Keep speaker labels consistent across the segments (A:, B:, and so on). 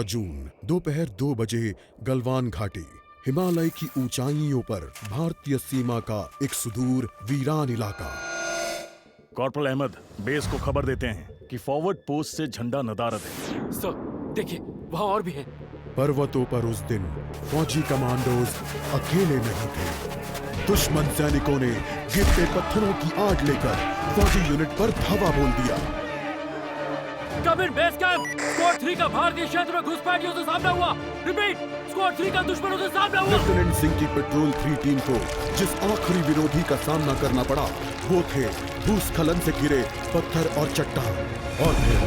A: जून दोपहर 2 बजे गलवान घाटी, हिमालय की ऊंचाइयों पर भारतीय सीमा का एक सुदूर वीरान इलाका।
B: कॉर्पोरल अहमद, बेस को खबर देते हैं कि फॉरवर्ड पोस्ट से झंडा नदारद है।
C: सर, देखिए वहाँ और भी है।
A: पर्वतों पर उस दिन फौजी कमांडोज अकेले नहीं थे। दुश्मन सैनिकों ने गिरते पत्थरों की आग लेकर फौजी यूनिट पर धावा बोल दिया।
C: कम इन बेस कैंप, स्क्वाड 3 का भारतीय क्षेत्र में घुसपैठियों से सामना हुआ। रिपीट, स्क्वाड 3 का दुश्मनों से सामना हुआ।
A: लेफ्टिनेंट सिंह की पेट्रोल 3 टीम को जिस आखिरी विरोधी का सामना करना पड़ा वो थे भूस्खलन से घिरे पत्थर और चट्टान। और फिर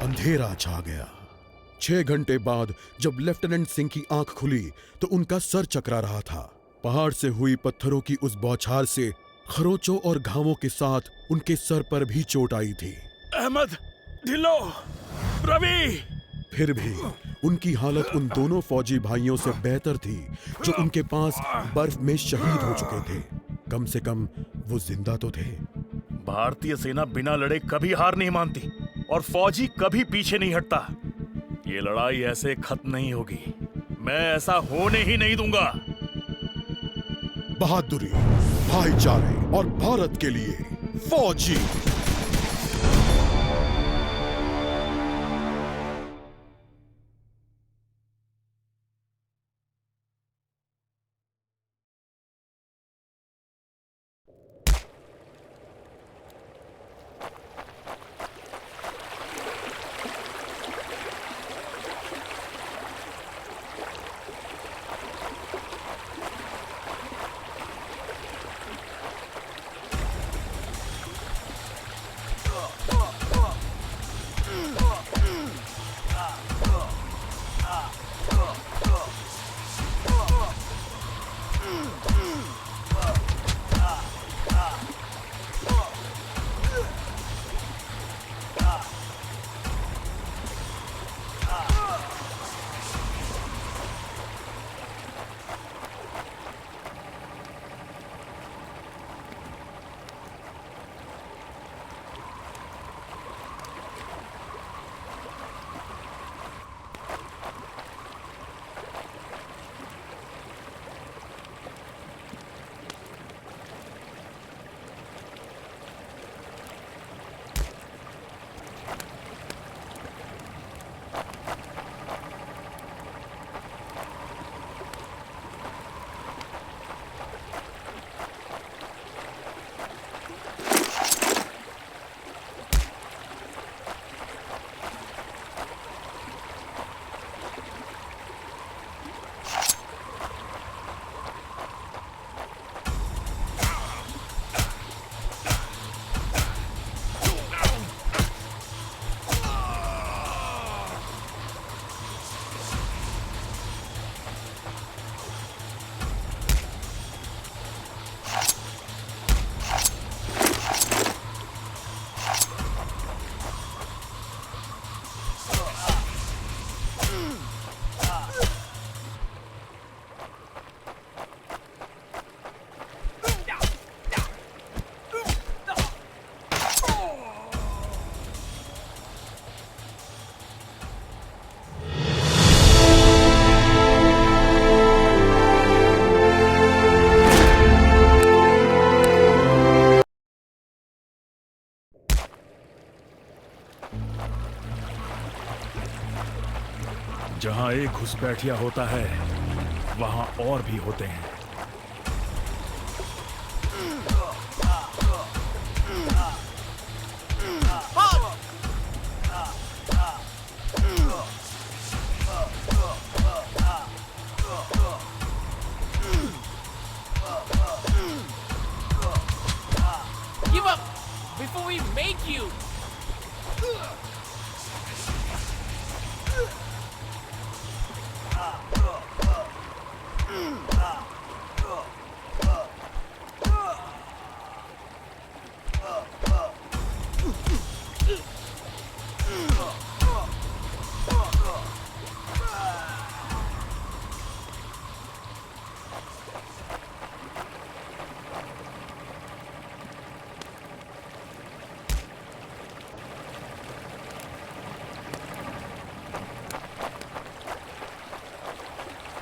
A: अंधेरा छा गया। 6 घंटे बाद जब लेफ्टिनेंट सिंह की आंख खुली तो उनका सर चकरा रहा था। पहाड़ से हुई पत्थरों की उस बौछार से खरोचों और घावों के साथ उनके सर पर भी चोट आई थी।
B: अहमद, ढिल्लो, रवि।
A: फिर भी उनकी हालत उन दोनों फौजी भाइयों से बेहतर थी जो उनके पास बर्फ में शहीद हो चुके थे। कम से कम वो जिंदा तो थे।
B: भारतीय सेना बिना लड़े कभी हार नहीं मानती और फौजी कभी पीछे नहीं हटता। ये लड़ाई ऐसे खत्म नहीं होगी। मैं ऐसा होने ही नहीं दूंगा।
A: बहादुरी, भाईचारे और भारत के लिए फौजी।
B: जहां एक घुसपैठिया होता है वहां और भी होते हैं।
C: Give up before we make you.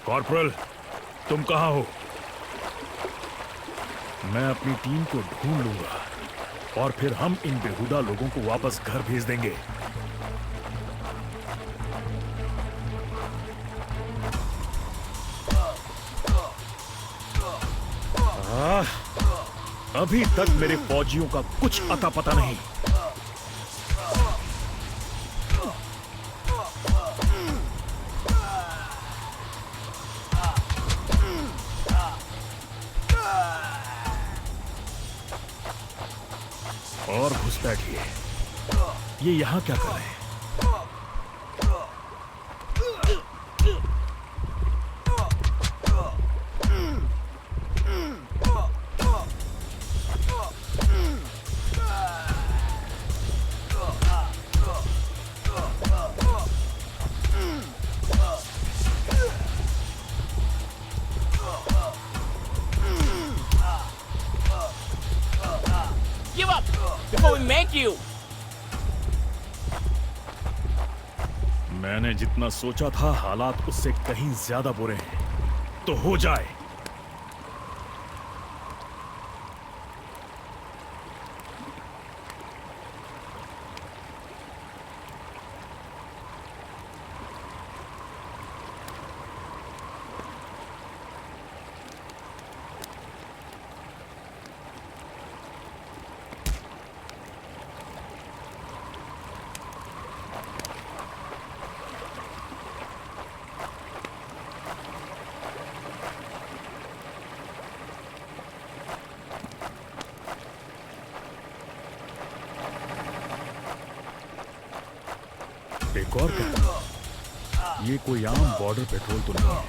B: Corporal, तुम कहां हो? मैं अपनी टीम को ढूंढ लूंगा और फिर हम इन बेहुदा लोगों को वापस घर भेज देंगे। अभी तक मेरे फौजियों का कुछ अता पता नहीं। और घुसपैठिए, ये यहां क्या कर रहे हैं?
D: Give up before we make you.
B: मैंने जितना सोचा था हालात उससे कहीं ज्यादा बुरे हैं। तो हो जाए। एक और क्या? ये कोई आम बॉर्डर पेट्रोल तो नहीं है।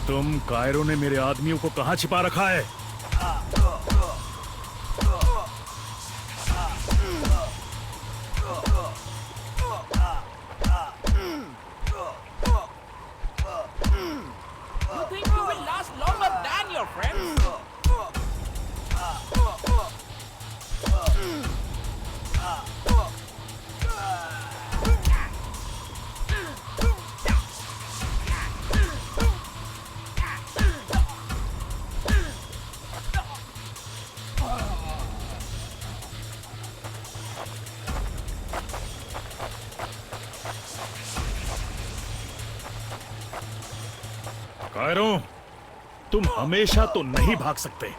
B: तुम कायरो ने मेरे आदमियों को कहां छिपा रखा है?
D: You think you will last longer than your friends?
B: Cairo, तुम हमेशा तो नहीं भाग सकते।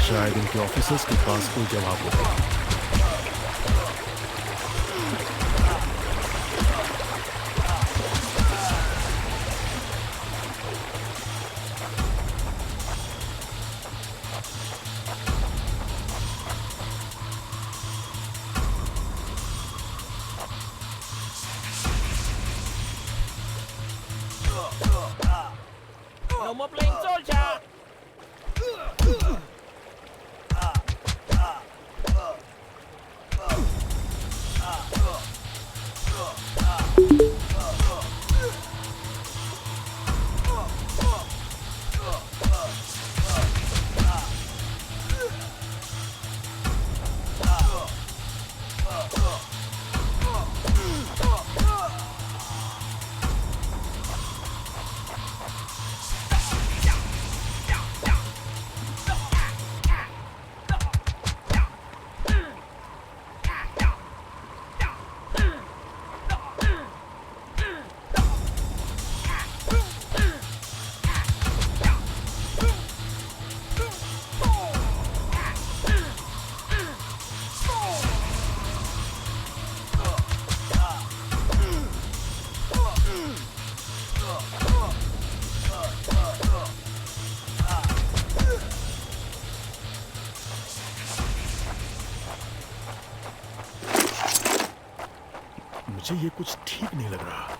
B: शायद इनके ऑफिसर्स के पास कोई जवाब होगा।
D: No more playing soldier.
B: मुझे ये कुछ ठीक नहीं लग रहा।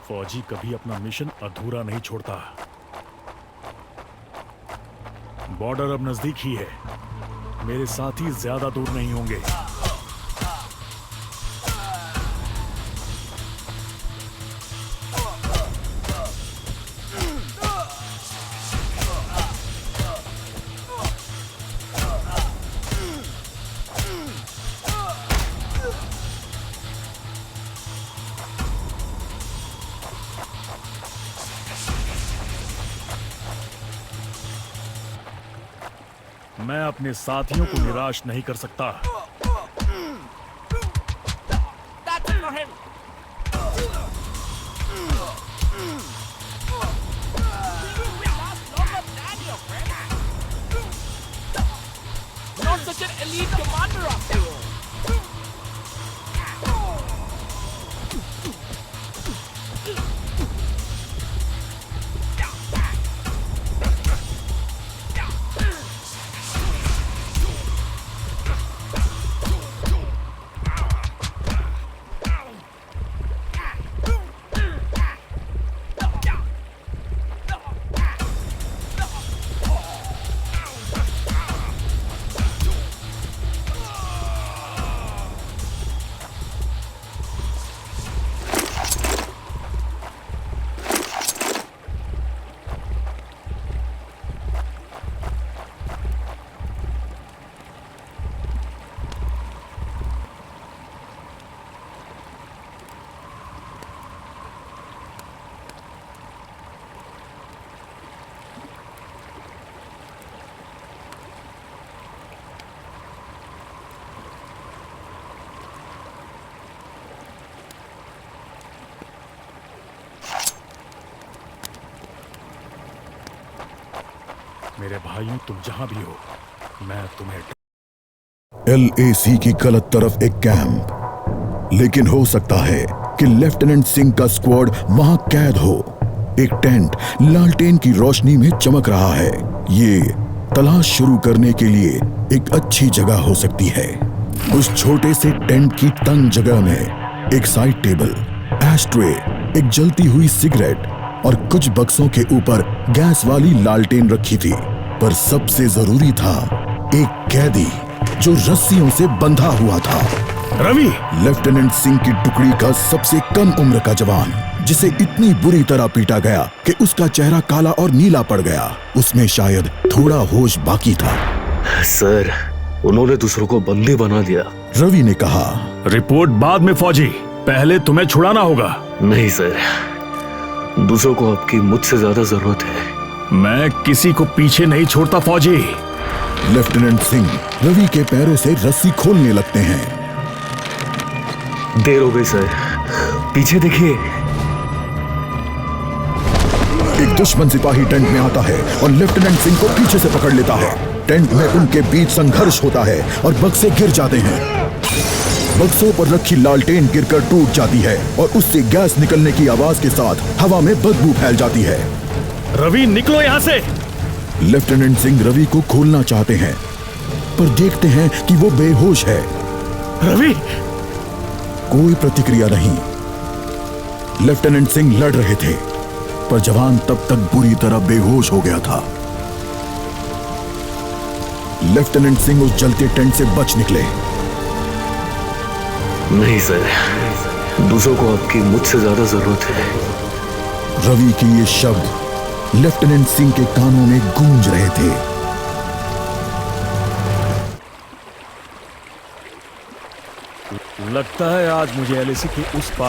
B: फौजी कभी अपना मिशन अधूरा नहीं छोड़ता। बॉर्डर अब नजदीक ही है, मेरे साथी ज्यादा दूर नहीं होंगे। मैं अपने साथियों को निराश नहीं कर सकता।
D: That's it for him. You will last longer than your friend. Not such an elite commander after all.
B: मेरे भाइयों, तुम जहां भी हो, मैं तुम्हें
A: LAC की गलत तरफ एक कैंप, लेकिन हो सकता है कि लेफ्टिनेंट सिंह का स्क्वाड वहां कैद हो। एक टेंट लालटेन की रोशनी में चमक रहा है। ये तलाश शुरू करने के लिए एक अच्छी जगह हो सकती है। उस छोटे से टेंट की तंग जगह में एक साइड टेबल, एशट्रे, एक जलती हुई सिगरेट और कुछ बक्सों के ऊपर गैस वाली लालटेन रखी थी। पर सबसे जरूरी था एक कैदी जो रस्सियों से बंधा हुआ था।
B: रवि!
A: लेफ्टिनेंट सिंह की टुकड़ी का सबसे कम उम्र का जवान, जिसे इतनी बुरी तरह पीटा गया कि उसका चेहरा काला और नीला पड़ गया। उसमें शायद थोड़ा होश बाकी था।
E: सर, उन्होंने दूसरों को बंदी बना दिया।
A: रवि ने कहा।
B: रिपोर्ट बाद में फौजी, पहले तुम्हें छुड़ाना होगा।
E: नहीं सर, दूसरों को आपकी मुझसे ज्यादा जरूरत है।
B: मैं किसी को पीछे नहीं छोड़ता फौजी।
A: लेफ्टिनेंट सिंह रवि के पैरों से रस्सी खोलने लगते हैं।
E: देर हो गई सर, पीछे देखिए।
A: एक दुश्मन सिपाही टेंट में आता है और लेफ्टिनेंट सिंह को पीछे से पकड़ लेता है। टेंट में उनके बीच संघर्ष होता है और बक्से गिर जाते हैं। बक्सों पर रखी लालटेन गिरकर टूट जाती है और उससे गैस निकलने की आवाज के साथ हवा में बदबू फैल जाती है।
B: रवि, निकलो यहाँ से!
A: लेफ्टिनेंट सिंह रवि को खोलना चाहते हैं, पर देखते हैं कि वो बेहोश है।
B: रवि!
A: कोई प्रतिक्रिया नहीं। लेफ्टिनेंट सिंह लड़ रहे थे, पर जवान तब तक बुरी तरह बेहोश हो गया था। लेफ्टिनेंट सिंह उस जलते टेंट से बच निकले।
E: नहीं सर, दूसरों को आपकी मुझसे ज्यादा जरूरत है।
A: रवि के ये शब्द लेफ्टिनेंट सिंह के कानों में गूंज रहे थे।
B: लगता है आज मुझे LAC के उस पार